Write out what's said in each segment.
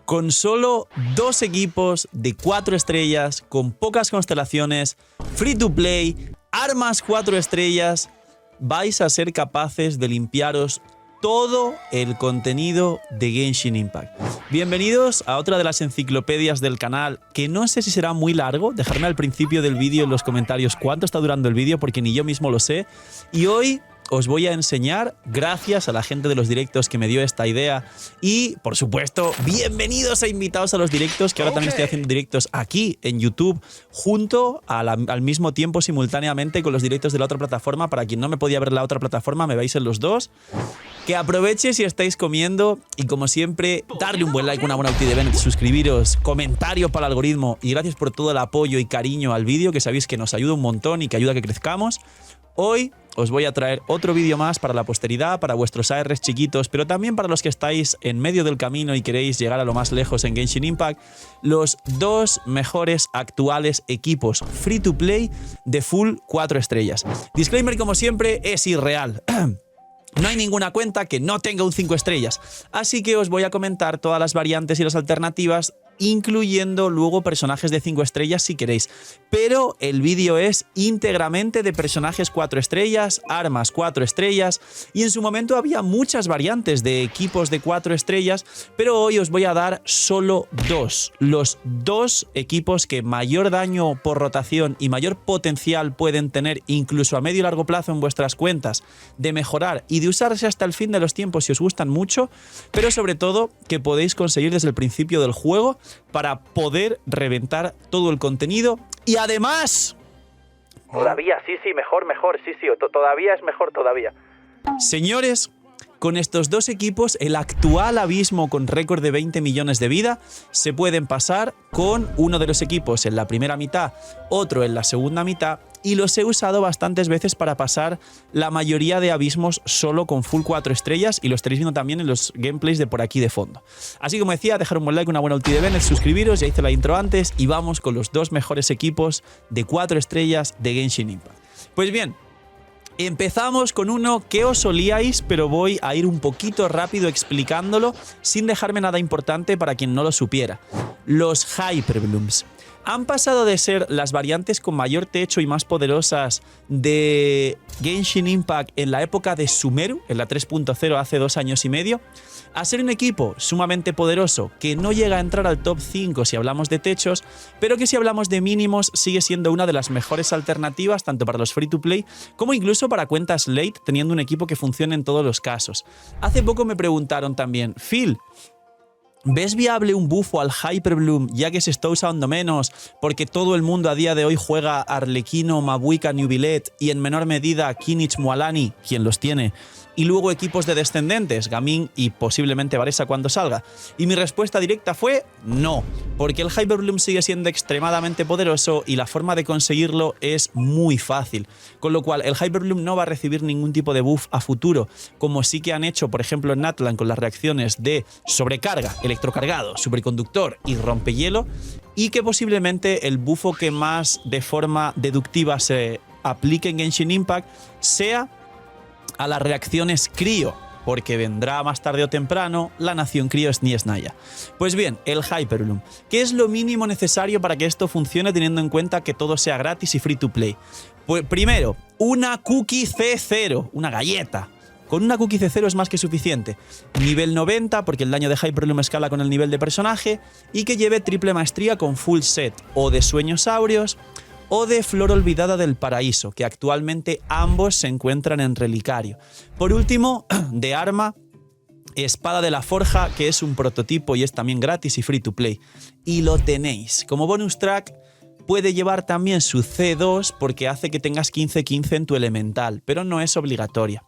Con solo 2 equipos de 4 estrellas, con pocas constelaciones, free to play, armas 4 estrellas, vais a ser capaces de limpiaros todo el contenido de Genshin Impact. Bienvenidos a otra de las enciclopedias del canal, que no sé si será muy largo. Dejadme al principio del vídeo en los comentarios cuánto está durando el vídeo, porque ni yo mismo lo sé. Y hoy os voy a enseñar, gracias a la gente de los directos que me dio esta idea, y por supuesto, bienvenidos e invitados a los directos, que ahora también estoy haciendo directos aquí en YouTube, junto al mismo tiempo, simultáneamente, con los directos de la otra plataforma. Para quien no me podía ver la otra plataforma, me veis en los dos. Que aproveche si estáis comiendo, y como siempre, darle un buen like, una buena ulti de Bennett, suscribiros, comentario para el algoritmo, y gracias por todo el apoyo y cariño al vídeo, que sabéis que nos ayuda un montón y que ayuda a que crezcamos. Hoy os voy a traer otro vídeo más para la posteridad, para vuestros ARs chiquitos, pero también para los que estáis en medio del camino y queréis llegar a lo más lejos en Genshin Impact, los 2 mejores actuales equipos free to play de full 4 estrellas. Disclaimer, como siempre, es irreal. No hay ninguna cuenta que no tenga un 5 estrellas, así que os voy a comentar todas las variantes y las alternativas, incluyendo luego personajes de 5 estrellas si queréis. Pero el vídeo es íntegramente de personajes 4 estrellas, armas 4 estrellas, y en su momento había muchas variantes de equipos de 4 estrellas, pero hoy os voy a dar solo 2. Los 2 equipos que mayor daño por rotación y mayor potencial pueden tener, incluso a medio y largo plazo en vuestras cuentas, de mejorar y de usarse hasta el fin de los tiempos si os gustan mucho, pero sobre todo que podéis conseguir desde el principio del juego, para poder reventar todo el contenido. Y además, todavía, sí, mejor, sí, todavía es mejor todavía. Señores, con estos 2 equipos, el actual abismo con récord de 20 millones de vida, se pueden pasar con uno de los equipos en la primera mitad, otro en la segunda mitad, y los he usado bastantes veces para pasar la mayoría de abismos solo con full 4 estrellas, y lo estaréis viendo también en los gameplays de por aquí de fondo. Así como decía, dejar un buen like, una buena ulti de Bennett, suscribiros, ya hice la intro antes, y vamos con los 2 mejores equipos de 4 estrellas de Genshin Impact. Pues bien, empezamos con uno que os solíais, pero voy a ir un poquito rápido explicándolo sin dejarme nada importante para quien no lo supiera. Los Hyperblooms han pasado de ser las variantes con mayor techo y más poderosas de Genshin Impact en la época de Sumeru, en la 3.0 hace 2 años y medio, a ser un equipo sumamente poderoso que no llega a entrar al top 5 si hablamos de techos, pero que si hablamos de mínimos sigue siendo una de las mejores alternativas tanto para los free to play como incluso para cuentas late, teniendo un equipo que funcione en todos los casos. Hace poco me preguntaron también, Phil, ¿ves viable un bufo al Hyperbloom ya que se está usando menos porque todo el mundo a día de hoy juega Arlequino, Mabuika, Nubilet y en menor medida Kinich, Mualani, quien los tiene, y luego equipos de descendentes, Gaming y posiblemente Varesa cuando salga? Y mi respuesta directa fue no, porque el Hyperbloom sigue siendo extremadamente poderoso y la forma de conseguirlo es muy fácil, con lo cual el Hyperbloom no va a recibir ningún tipo de buff a futuro, como sí que han hecho por ejemplo en Natlan con las reacciones de sobrecarga, electrocargado, superconductor y rompehielo, y que posiblemente el bufo que más de forma deductiva se aplique en Genshin Impact sea a las reacciones crío, porque vendrá más tarde o temprano la nación crío Sniesnaya. Pues bien, el Hyperbloom, ¿qué es lo mínimo necesario para que esto funcione teniendo en cuenta que todo sea gratis y free to play? Pues primero, una cookie C0, una galleta. Con una cookie C0 es más que suficiente. Nivel 90, porque el daño de Hyperbloom escala con el nivel de personaje, y que lleve triple maestría con full set, o de Sueños Áureos, o de Flor Olvidada del Paraíso, que actualmente ambos se encuentran en relicario. Por último, de arma, Espada de la Forja, que es un prototipo y es también gratis y free to play. Y lo tenéis. Como bonus track, puede llevar también su C2 porque hace que tengas 15-15 en tu elemental, pero no es obligatoria.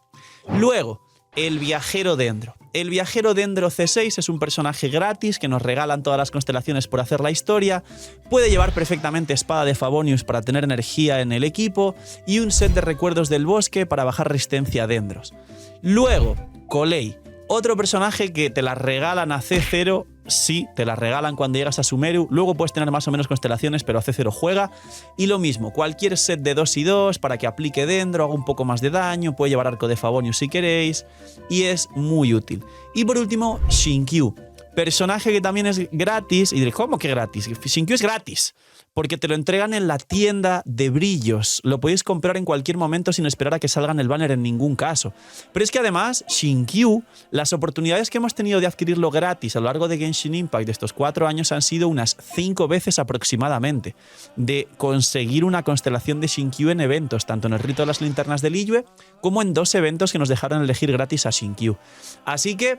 Luego, el Viajero Dendro. El Viajero Dendro C6 es un personaje gratis que nos regalan todas las constelaciones por hacer la historia. Puede llevar perfectamente Espada de Favonius para tener energía en el equipo y un set de recuerdos del bosque para bajar resistencia a Dendros. Luego, Colei. Otro personaje que te la regalan a C0, sí, te la regalan cuando llegas a Sumeru, luego puedes tener más o menos constelaciones, pero a C0 juega. Y lo mismo, cualquier set de 2 y 2 para que aplique Dendro, haga un poco más de daño, puede llevar Arco de Favonius si queréis, y es muy útil. Y por último, Shinkyu. Personaje que también es gratis. Y diréis, ¿cómo que gratis? Xingqiu es gratis. Porque te lo entregan en la tienda de brillos. Lo podéis comprar en cualquier momento sin esperar a que salga en el banner en ningún caso. Pero es que además, Xingqiu, las oportunidades que hemos tenido de adquirirlo gratis a lo largo de Genshin Impact de estos 4 años han sido unas 5 veces aproximadamente. De conseguir una constelación de Xingqiu en eventos, tanto en el Rito de las Linternas de Liyue como en 2 eventos que nos dejaron elegir gratis a Xingqiu. Así que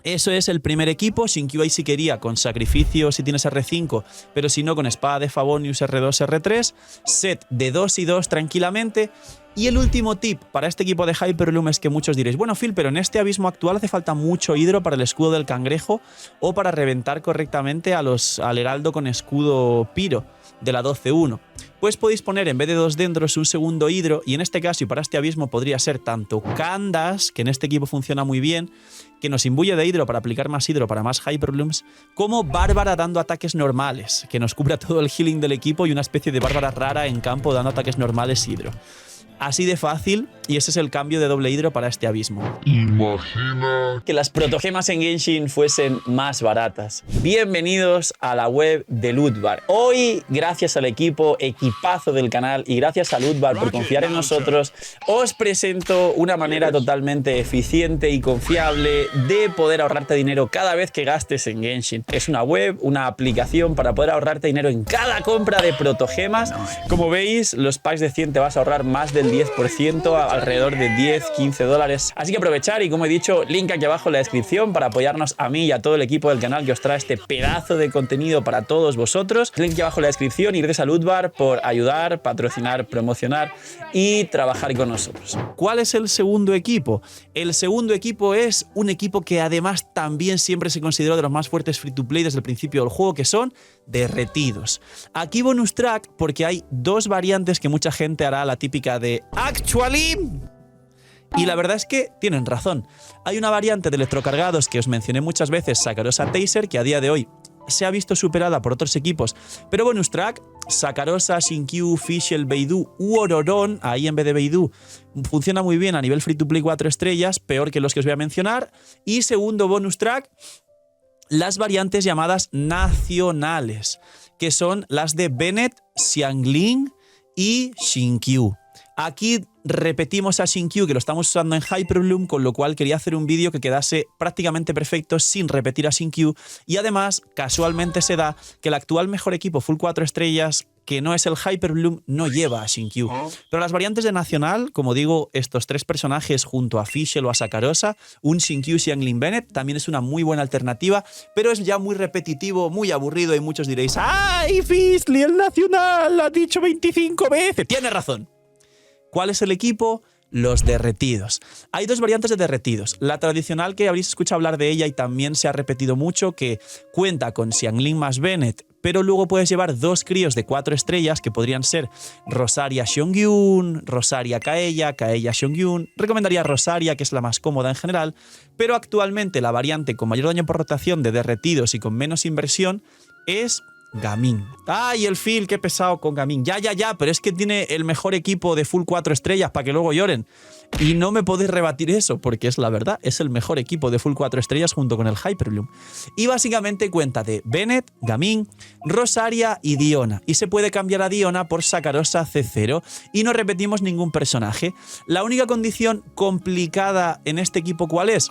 eso es el primer equipo. Xingqiu ahí sí quería con sacrificio si tienes R5, pero si no con espada de Favonius R2, R3, set de 2 y 2 tranquilamente. Y el último tip para este equipo de Hyperloom es que muchos diréis, bueno Phil, pero en este abismo actual hace falta mucho hidro para el escudo del cangrejo o para reventar correctamente al heraldo con escudo Piro de la 12-1. Pues podéis poner en vez de 2 dendros un segundo hidro, y en este caso y para este abismo podría ser tanto Candas, que en este equipo funciona muy bien, que nos imbuye de hidro para aplicar más hidro para más Hyperlooms, como Bárbara dando ataques normales, que nos cubra todo el healing del equipo y una especie de Bárbara rara en campo dando ataques normales hidro. Así de fácil, y ese es el cambio de doble hidro para este abismo. Imagina Que las protogemas en Genshin fuesen más baratas. Bienvenidos a la web de Lootbar. Hoy, gracias al equipazo del canal y gracias a Lootbar por confiar en nosotros, os presento una manera totalmente eficiente y confiable de poder ahorrarte dinero cada vez que gastes en Genshin. Es una web, una aplicación para poder ahorrarte dinero en cada compra de protogemas. Como veis, los packs de 100 te vas a ahorrar más del 10%, alrededor de 10-15 dólares. Así que aprovechar y, como he dicho, link aquí abajo en la descripción para apoyarnos a mí y a todo el equipo del canal que os trae este pedazo de contenido para todos vosotros. Link aquí abajo en la descripción y gracias a Lootbar por ayudar, patrocinar, promocionar y trabajar con nosotros. ¿Cuál es el segundo equipo? El segundo equipo es un equipo que además también siempre se consideró de los más fuertes free to play desde el principio del juego, que son derretidos. Aquí bonus track porque hay 2 variantes que mucha gente hará la típica de Actually. Y la verdad es que tienen razón. Hay una variante de electrocargados que os mencioné muchas veces, Sakarosa Taser, que a día de hoy se ha visto superada por otros equipos, pero bonus track, Sakarosa, Xingqiu, Fischl, Beidou u Ororon, ahí en vez de Beidou, funciona muy bien a nivel free to play 4 estrellas, peor que los que os voy a mencionar. Y segundo bonus track, las variantes llamadas nacionales, que son las de Bennett, Xiangling y Xingqiu. Aquí repetimos a Xingqiu, que lo estamos usando en Hyperbloom, con lo cual quería hacer un vídeo que quedase prácticamente perfecto sin repetir a Xingqiu. Y además, casualmente se da que el actual mejor equipo full 4 estrellas, que no es el Hyperbloom, no lleva a Xingqiu. Pero las variantes de Nacional, como digo, estos 3 personajes junto a Fischl o a Sakarosa, un Xingqiu Xiangling Bennett, también es una muy buena alternativa, pero es ya muy repetitivo, muy aburrido y muchos diréis, ¡ay, Fischl, el Nacional! ¡Lo ha dicho 25 veces! ¡Tiene razón! ¿Cuál es el equipo? Los derretidos. Hay 2 variantes de derretidos. La tradicional, que habréis escuchado hablar de ella y también se ha repetido mucho, que cuenta con Xiangling más Bennett, pero luego puedes llevar 2 críos de 4 estrellas que podrían ser Rosaria Xiongyun, Rosaria Kaeya, Kaeya Xiongyun. Recomendaría Rosaria, que es la más cómoda en general, pero actualmente la variante con mayor daño por rotación de derretidos y con menos inversión es Gaming. ¡Ay, el Phil! ¡Qué pesado con Gaming! Ya, pero es que tiene el mejor equipo de full 4 estrellas para que luego lloren. Y no me podéis rebatir eso, porque es la verdad, es el mejor equipo de full 4 estrellas junto con el Hyperbloom. Y básicamente cuenta de Bennett, Gaming, Rosaria y Diona. Y se puede cambiar a Diona por Sakarosa C0 y no repetimos ningún personaje. La única condición complicada en este equipo, ¿cuál es?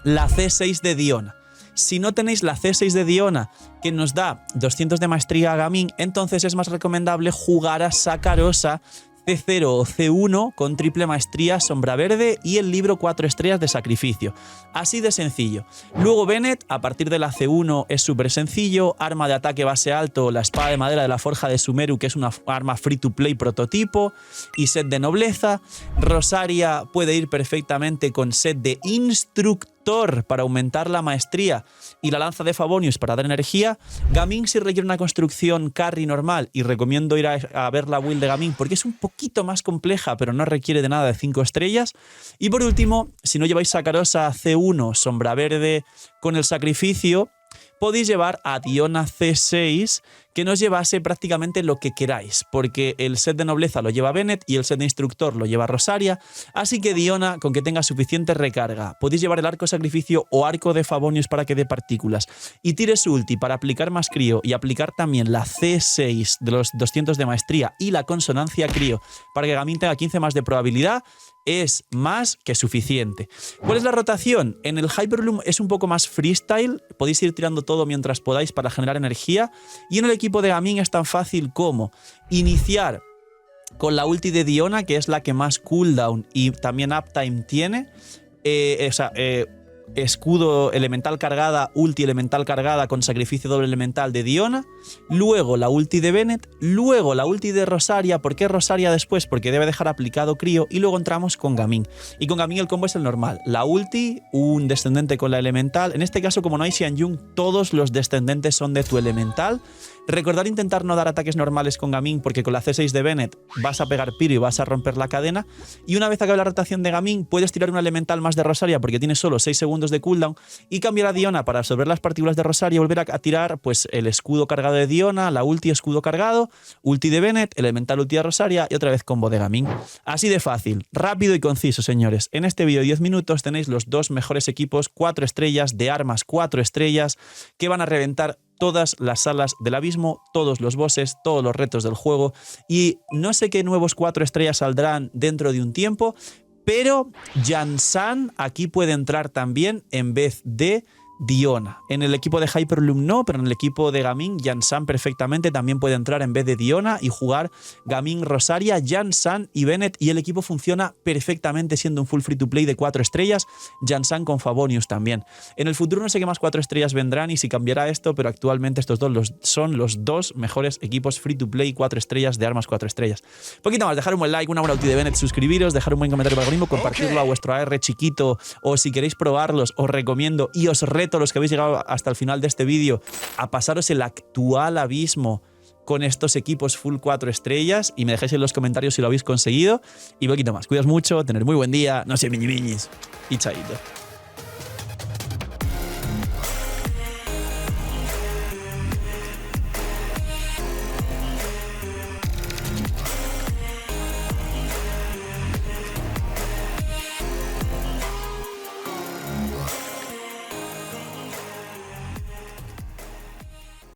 La C6 de Diona. Si no tenéis la C6 de Diona, que nos da 200 de maestría a Gaming, entonces es más recomendable jugar a Sakarosa C0 o C1 con triple maestría, sombra verde y el libro 4 estrellas de sacrificio. Así de sencillo. Luego Bennett, a partir de la C1 es súper sencillo, arma de ataque base alto, la espada de madera de la forja de Sumeru, que es una arma free to play prototipo, y set de nobleza. Rosaria puede ir perfectamente con set de instructor para aumentar la maestría y la lanza de Favonius para dar energía. Gaming si requiere una construcción carry normal, y recomiendo ir a ver la build de Gaming porque es un poquito más compleja, pero no requiere de nada de 5 estrellas. Y por último, si no lleváis Sakarosa C1, sombra verde con el sacrificio, podéis llevar a Diona C6, que nos llevase prácticamente lo que queráis, porque el set de nobleza lo lleva Bennett y el set de instructor lo lleva Rosaria, así que Diona, con que tenga suficiente recarga, podéis llevar el arco sacrificio o arco de Favonius para que dé partículas, y tire su ulti para aplicar más crío y aplicar también la C6 de los 200 de maestría y la consonancia crío para que Gaming tenga 15 más de probabilidad, es más que suficiente. ¿Cuál es la rotación? En el Hyperloom es un poco más freestyle, podéis ir tirando todo mientras podáis para generar energía, y en el equipo de Gaming es tan fácil como iniciar con la ulti de Diona, que es la que más cooldown y también uptime tiene, escudo elemental cargada, ulti elemental cargada con sacrificio doble elemental de Diona, luego la ulti de Bennett, luego la ulti de Rosaria. ¿Por qué Rosaria después? Porque debe dejar aplicado crío, y luego entramos con Gaming. Y con Gaming el combo es el normal, la ulti, un descendente con la elemental. En este caso, como no hay Xianyun, todos los descendentes son de tu elemental. Recordar intentar no dar ataques normales con Gaming, porque con la C6 de Bennett vas a pegar piro y vas a romper la cadena, y una vez acabe la rotación de Gaming puedes tirar un elemental más de Rosaria porque tiene solo 6 segundos de cooldown, y cambiar a Diona para absorber las partículas de Rosaria y volver a tirar pues el escudo cargado de Diona, la ulti escudo cargado, ulti de Bennett, elemental ulti de Rosaria y otra vez combo de Gaming. Así de fácil, rápido y conciso, señores. En este vídeo de 10 minutos tenéis los dos mejores equipos 4 estrellas de armas 4 estrellas que van a reventar todas las salas del abismo, todos los bosses, todos los retos del juego, y no sé qué nuevos 4 estrellas saldrán dentro de un tiempo, pero Jansan aquí puede entrar también en vez de Diona. En el equipo de Hyperloom no, pero en el equipo de Gaming, Jansan perfectamente también puede entrar en vez de Diona y jugar Gaming, Rosaria, Jansan y Bennett, y el equipo funciona perfectamente siendo un full free to play de 4 estrellas, Jansan con Favonius también. En el futuro no sé qué más 4 estrellas vendrán y si cambiará esto, pero actualmente estos dos son los dos mejores equipos free to play 4 estrellas de armas 4 estrellas. Poquito más, dejar un buen like, una buena ulti de Bennett, suscribiros, dejar un buen comentario para el algoritmo, compartirlo a vuestro AR chiquito, o si queréis probarlos os recomiendo y os reto, los que habéis llegado hasta el final de este vídeo, a pasaros el actual abismo con estos equipos full 4 estrellas y me dejáis en los comentarios si lo habéis conseguido. Y poquito más, cuidaos mucho, tener muy buen día, no sé, miñis y chaito.